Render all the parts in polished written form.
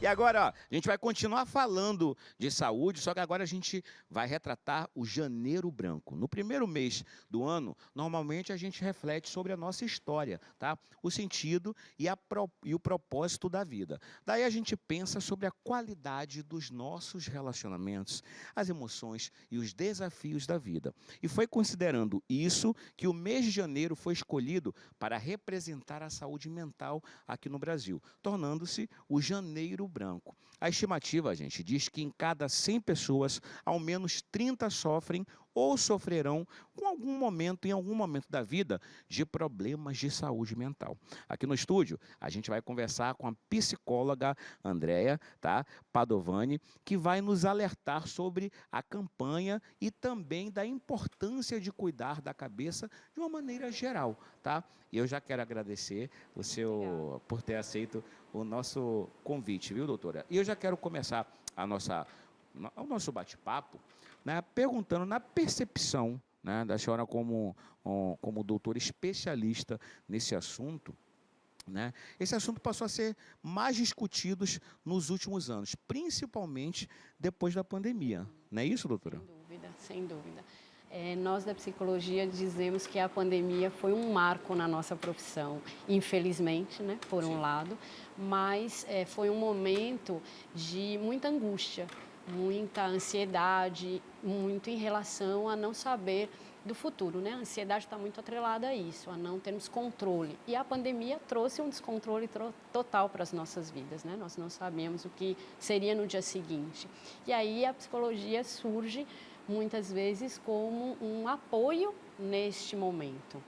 E agora, ó, a gente vai continuar falando de saúde, só que agora a gente vai retratar o Janeiro Branco. No primeiro mês do ano, normalmente a gente reflete sobre a nossa história, tá? O sentido e o propósito da vida. Daí a gente pensa sobre a qualidade dos nossos relacionamentos, as emoções e os desafios da vida. E foi considerando isso que o mês de janeiro foi escolhido para representar a saúde mental aqui no Brasil, tornando-se o Janeiro Branco. A estimativa, gente, diz que em cada 100 pessoas, ao menos 30 sofrem ou sofrerão em algum momento da vida, de problemas de saúde mental. Aqui no estúdio, a gente vai conversar com a psicóloga Andréa, tá, Padovani, que vai nos alertar sobre a campanha e também da importância de cuidar da cabeça de uma maneira geral, tá? E eu já quero agradecer por ter aceito o nosso convite, viu, doutora? E eu já quero começar o nosso bate-papo, né, perguntando na percepção, né, da senhora como doutora especialista nesse assunto, né? Esse assunto passou a ser mais discutido nos últimos anos, principalmente depois da pandemia. Não é isso, doutora? Sem dúvida, sem dúvida. Nós da psicologia dizemos que a pandemia foi um marco na nossa profissão, infelizmente, né, por um lado, mas foi um momento de muita angústia, muita ansiedade, muito em relação a não saber do futuro, né? A ansiedade está muito atrelada a isso, a não termos controle. E a pandemia trouxe um descontrole total para as nossas vidas, né? Nós não sabíamos o que seria no dia seguinte. E aí a psicologia surge muitas vezes como um apoio neste momento.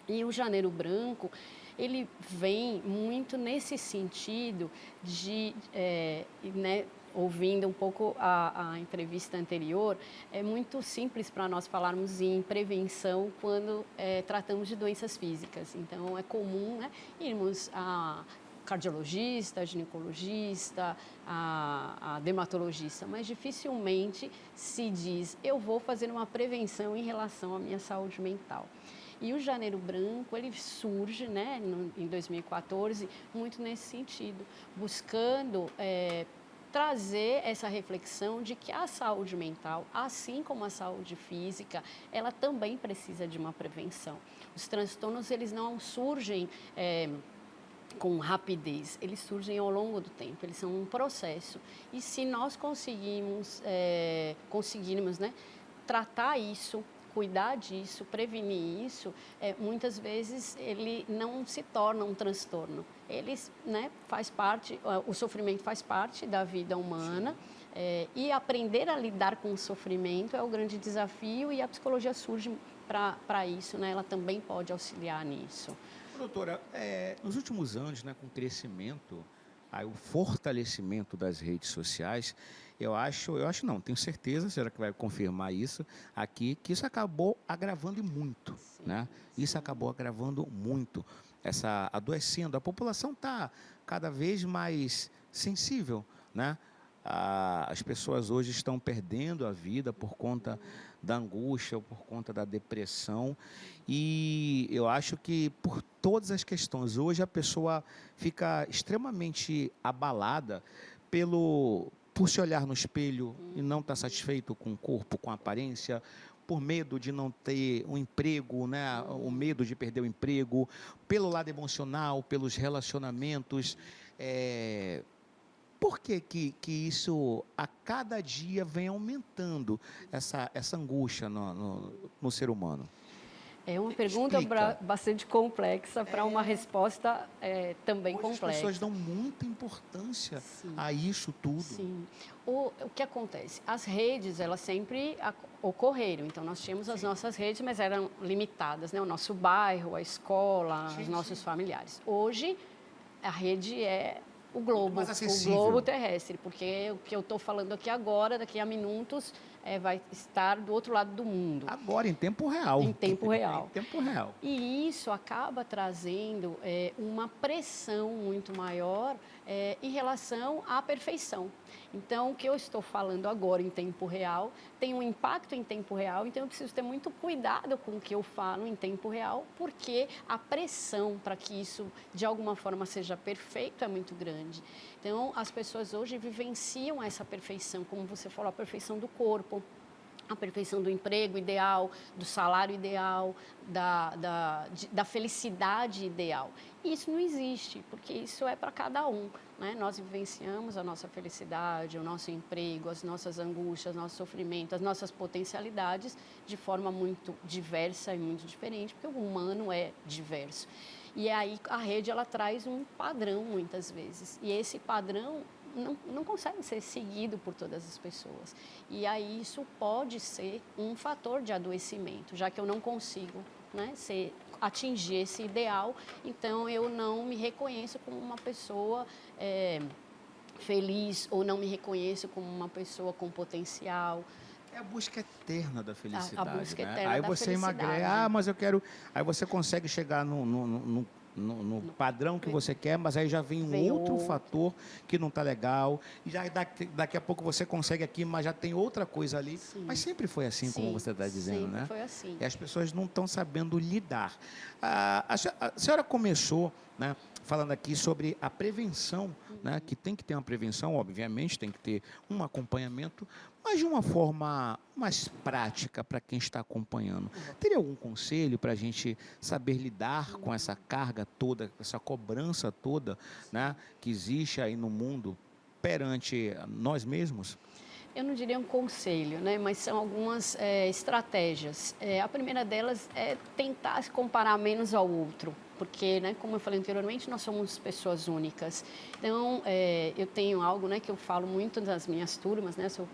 E o Janeiro Branco, ele vem muito nesse sentido de, né, ouvindo um pouco a entrevista anterior, é muito simples para nós falarmos em prevenção quando tratamos de doenças físicas. Então, é comum, né, irmos a cardiologista, ginecologista, a dermatologista, mas dificilmente se diz, eu vou fazer uma prevenção em relação à minha saúde mental. E o Janeiro Branco, ele surge, né, em 2014, muito nesse sentido, buscando trazer essa reflexão de que a saúde mental, assim como a saúde física, ela também precisa de uma prevenção. Os transtornos, eles não surgem com rapidez, eles surgem ao longo do tempo, eles são um processo. E se nós conseguirmos, né, tratar isso, cuidar disso, prevenir isso, muitas vezes ele não se torna um transtorno. Ele, né, faz parte, o sofrimento faz parte da vida humana, e aprender a lidar com o sofrimento é o grande desafio, e a psicologia surge para isso, né? Ela também pode auxiliar nisso. Doutora, nos últimos anos, né, com o crescimento, o fortalecimento das redes sociais, eu acho não, tenho certeza, a senhora que vai confirmar isso aqui, que isso acabou agravando e muito, Sim, né? Isso sim. acabou agravando muito, adoecendo. A população está cada vez mais sensível, né? As pessoas hoje estão perdendo a vida por conta da angústia, por conta da depressão, e eu acho que por todas as questões, hoje a pessoa fica extremamente abalada por se olhar no espelho e não estar satisfeito com o corpo, com a aparência, por medo de não ter um emprego, né? O medo de perder o emprego, pelo lado emocional, pelos relacionamentos. Por que isso a cada dia vem aumentando essa angústia no ser humano? É uma pergunta Explica. bastante complexa para uma resposta também Hoje as pessoas complexa. dão muita importância Sim, a isso tudo. sim. O que acontece? As redes, elas sempre ocorreram. Então, nós tínhamos as nossas redes, mas eram limitadas, né? O nosso bairro, a escola, os nossos familiares. Hoje, a rede é Muito mais o globo acessível. terrestre, porque o que eu estou falando aqui agora, daqui a minutos, vai estar do outro lado do mundo, Agora, em tempo real. em tempo Em real. tempo real. E isso acaba trazendo uma pressão muito maior em relação à perfeição. Então, o que eu estou falando agora em tempo real tem um impacto em tempo real, então eu preciso ter muito cuidado com o que eu falo em tempo real, porque a pressão para que isso de alguma forma seja perfeito é muito grande. grande. Então, as pessoas hoje vivenciam essa perfeição, como você falou, a perfeição do corpo, a perfeição do emprego ideal, do salário ideal, da felicidade ideal. E isso não existe, porque isso é para cada um, né? Nós vivenciamos a nossa felicidade, o nosso emprego, as nossas angústias, nosso sofrimento, as nossas potencialidades de forma muito diversa e muito diferente, porque o humano é diverso. E aí a rede ela traz um padrão muitas vezes, e esse padrão não consegue ser seguido por todas as pessoas. E aí isso pode ser um fator de adoecimento, já que eu não consigo, né, atingir esse ideal, então eu não me reconheço como uma pessoa feliz, ou não me reconheço como uma pessoa com potencial. É a busca eterna da felicidade, A busca né? eterna Aí da você felicidade. emagrece, mas eu quero... Aí você consegue chegar no padrão que você quer, mas aí já vem um outro fator que não está legal, e já daqui a pouco você consegue aqui, mas já tem outra coisa ali. Sim. Mas sempre foi assim, Sim, como você está dizendo, sempre né? foi assim. E as pessoas não estão sabendo lidar. A senhora começou, né, falando aqui sobre a prevenção, né, que tem que ter uma prevenção, obviamente, tem que ter um acompanhamento, mas de uma forma mais prática para quem está acompanhando. Teria algum conselho para a gente saber lidar com essa carga toda, essa cobrança toda, né, que existe aí no mundo perante nós mesmos? Eu não diria um conselho, né, mas são algumas estratégias. A primeira delas é tentar se comparar menos ao outro, porque, né, como eu falei anteriormente, nós somos pessoas únicas. Então, eu tenho algo, né, que eu falo muito nas minhas turmas, né, sou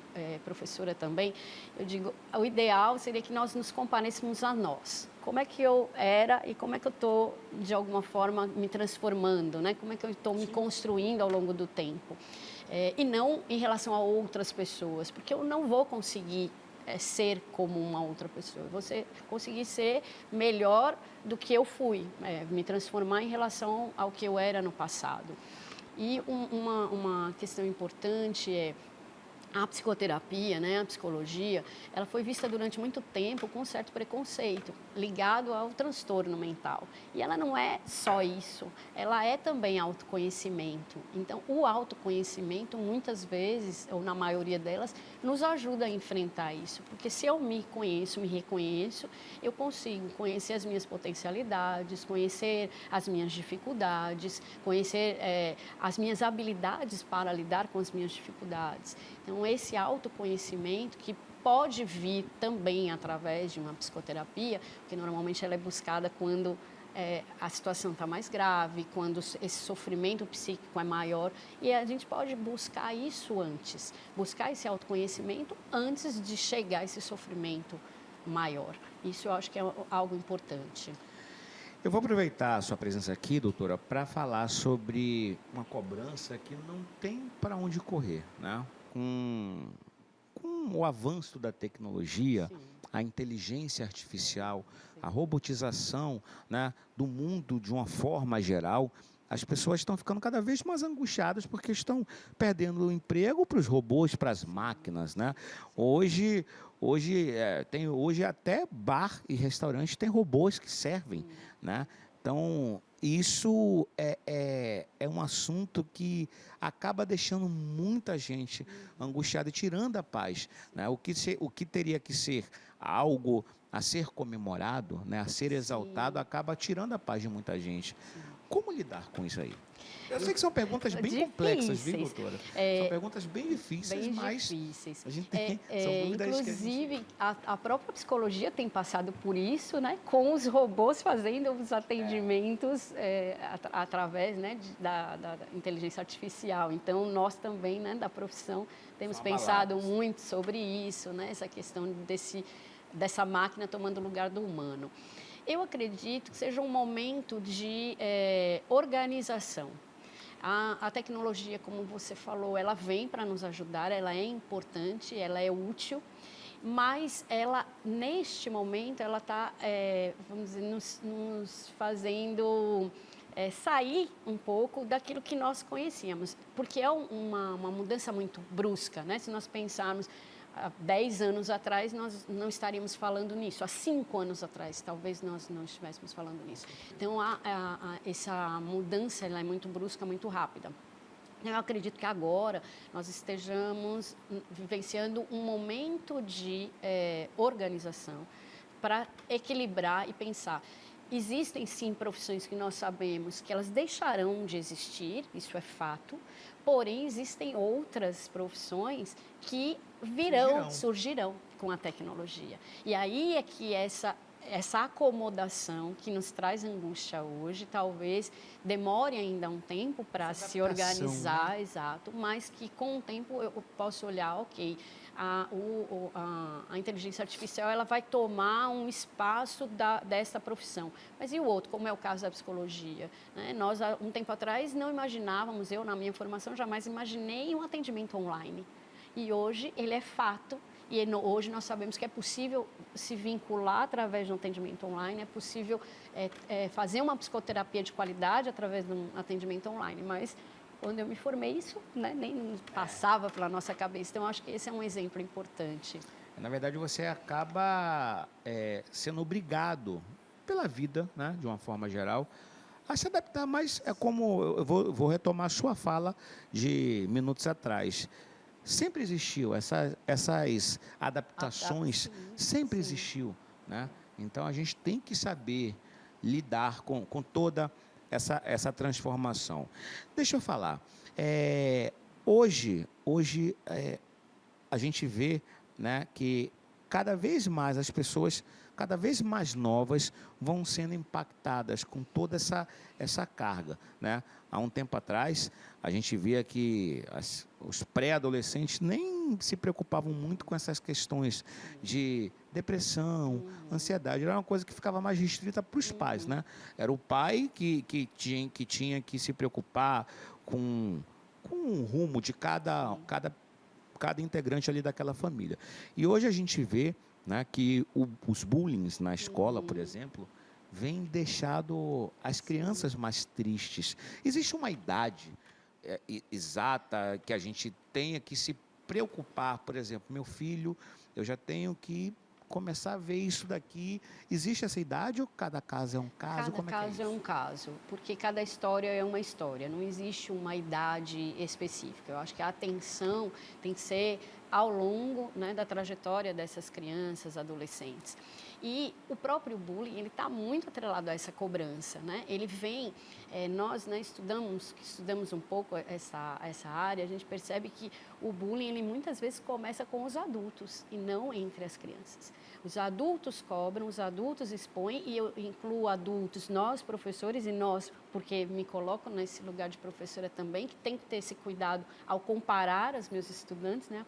professora também, eu digo, o ideal seria que nós nos comparássemos a nós. Como é que eu era e como é que eu estou, de alguma forma, me transformando, né? Como é que eu estou me construindo ao longo do tempo. E não em relação a outras pessoas, porque eu não vou conseguir ser como uma outra pessoa. Eu vou conseguir ser melhor do que eu fui, me transformar em relação ao que eu era no passado. E uma questão importante é a psicoterapia, né, a psicologia, ela foi vista durante muito tempo com um certo preconceito, ligado ao transtorno mental. E ela não é só isso, ela é também autoconhecimento. Então, o autoconhecimento, muitas vezes, ou na maioria delas, nos ajuda a enfrentar isso. Porque se eu me conheço, me reconheço, eu consigo conhecer as minhas potencialidades, conhecer as minhas dificuldades, conhecer as minhas habilidades para lidar com as minhas dificuldades. Então, esse autoconhecimento que pode vir também através de uma psicoterapia, que normalmente ela é buscada quando a situação está mais grave, quando esse sofrimento psíquico é maior, e a gente pode buscar isso antes, buscar esse autoconhecimento antes de chegar a esse sofrimento maior. Isso eu acho que é algo importante. Eu vou aproveitar a sua presença aqui, doutora, para falar sobre uma cobrança que não tem para onde correr, né? Com o avanço da tecnologia, Sim. a inteligência artificial, a robotização, né, do mundo de uma forma geral, as pessoas estão ficando cada vez mais angustiadas porque estão perdendo o emprego para os robôs, para as máquinas, né? Hoje hoje até bar e restaurante tem robôs que servem, né? Então, isso é um assunto que acaba deixando muita gente angustiada e tirando a paz, né? O que teria que ser algo a ser comemorado, né, a ser exaltado, acaba tirando a paz de muita gente. Como lidar com isso aí? Eu sei que são perguntas bem complexas, viu, doutora? São perguntas bem difíceis, mas difíceis. a gente tem, são dúvidas Inclusive, que a gente... a própria psicologia tem passado por isso, né, com os robôs fazendo os atendimentos através, né, da inteligência artificial. Então, nós também, né, da profissão, temos pensado muito sobre isso, né, essa questão dessa máquina tomando o lugar do humano. Eu acredito que seja um momento de organização. A tecnologia, como você falou, ela vem para nos ajudar, ela é importante, ela é útil, mas ela, neste momento, ela está, vamos dizer, nos fazendo sair um pouco daquilo que nós conhecíamos, porque é uma mudança muito brusca, né? Se nós pensarmos há 10 anos atrás, nós não estaríamos falando nisso. Há 5 anos atrás, talvez nós não estivéssemos falando nisso. Então, essa mudança ela é muito brusca, muito rápida. Eu acredito que agora nós estejamos vivenciando um momento de organização para equilibrar e pensar. Existem, sim, profissões que nós sabemos que elas deixarão de existir, isso é fato, porém, existem outras profissões que surgirão com a tecnologia. E aí é que essa acomodação que nos traz angústia hoje, talvez demore ainda um tempo para se organizar, né? Exato, mas que com o tempo eu posso olhar, ok, a inteligência artificial ela vai tomar um espaço dessa profissão. Mas e o outro, como é o caso da psicologia? Né? Nós, há um tempo atrás, não imaginávamos, eu na minha formação jamais imaginei um atendimento online. E hoje ele é fato. E hoje nós sabemos que é possível se vincular através de um atendimento online, é possível fazer uma psicoterapia de qualidade através de um atendimento online. Mas quando eu me formei, isso, né, nem passava pela nossa cabeça. Então, eu acho que esse é um exemplo importante. Na verdade, você acaba sendo obrigado pela vida, né, de uma forma geral, a se adaptar. Mas é como eu vou retomar a sua fala de minutos atrás. Sempre existiu, essas adaptações sempre existiu, né? Então, a gente tem que saber lidar com toda essa transformação. Deixa eu falar, hoje a gente vê, né, que cada vez mais as pessoas, cada vez mais novas, vão sendo impactadas com toda essa carga, né? Há um tempo atrás, a gente via que os pré-adolescentes nem se preocupavam muito com essas questões de depressão, ansiedade. Era uma coisa que ficava mais restrita para os pais, né? Era o pai que tinha que se preocupar com o rumo de cada integrante ali daquela família. E hoje a gente vê, né, que os bullying na escola, por exemplo, vem deixado as crianças mais tristes. Existe uma idade exata que a gente tenha que se preocupar? Por exemplo, meu filho, eu já tenho que começar a ver isso daqui. Existe essa idade ou cada caso é um caso? Cada caso é um caso, porque cada história é uma história, não existe uma idade específica. Eu acho que a atenção tem que ser ao longo, né, da trajetória dessas crianças, adolescentes. E o próprio bullying, ele está muito atrelado a essa cobrança, né? Ele vem, nós, né, estudamos um pouco essa área, a gente percebe que o bullying, ele muitas vezes começa com os adultos e não entre as crianças. Os adultos cobram, os adultos expõem, e eu incluo adultos, nós professores e nós, porque me coloco nesse lugar de professora também, que tem que ter esse cuidado ao comparar os meus estudantes, né,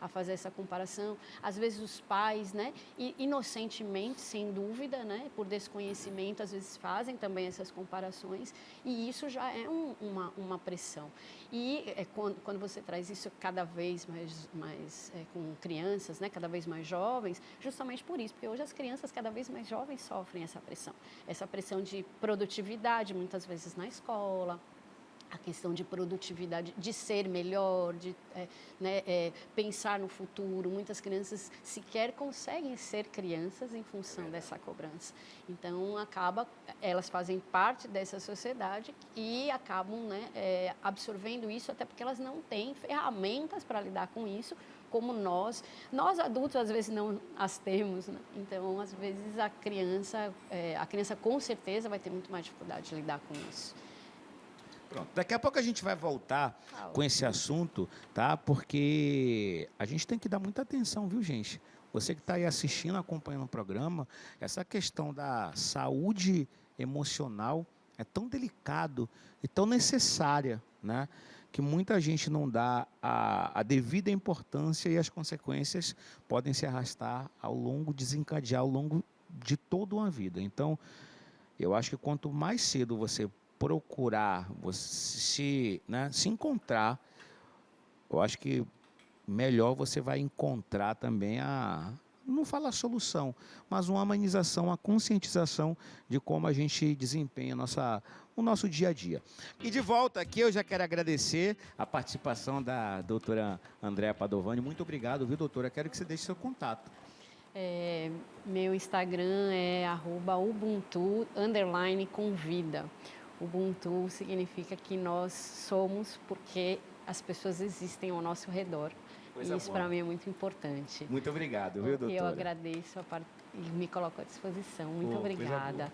a fazer essa comparação. Às vezes os pais, né, inocentemente, sem dúvida, né, por desconhecimento, às vezes fazem também essas comparações, e isso já é uma pressão. E quando você traz isso cada vez mais com crianças, né, cada vez mais jovens, justamente por isso, porque hoje as crianças cada vez mais jovens sofrem essa pressão de produtividade, muitas vezes na escola, a questão de produtividade, de ser melhor, de pensar no futuro. Muitas crianças sequer conseguem ser crianças em função dessa cobrança. Então, elas fazem parte dessa sociedade e acabam, né, absorvendo isso, até porque elas não têm ferramentas para lidar com isso, como nós adultos às vezes não as temos, né? Então, às vezes a criança com certeza vai ter muito mais dificuldade de lidar com isso. Pronto. Daqui a pouco a gente vai voltar com esse assunto, tá? Porque a gente tem que dar muita atenção, viu, gente? Você que está aí assistindo, acompanhando o programa, essa questão da saúde emocional é tão delicado e tão necessária, né? Que muita gente não dá a devida importância e as consequências podem se arrastar desencadear ao longo de toda uma vida. Então, eu acho que quanto mais cedo você procurar se encontrar, eu acho que melhor você vai encontrar também não falo a solução, mas uma amenização, a conscientização de como a gente desempenha o nosso dia a dia. E de volta aqui, eu já quero agradecer a participação da doutora Andréa Padovani. Muito obrigado, viu, doutora? Quero que você deixe seu contato. Meu Instagram é @ubuntu_convida. Ubuntu significa que nós somos porque as pessoas existem ao nosso redor. Coisa E isso boa. para mim é muito importante. Muito obrigado, viu, doutora? Eu agradeço e me coloco à disposição. Muito Pô, coisa obrigada. boa.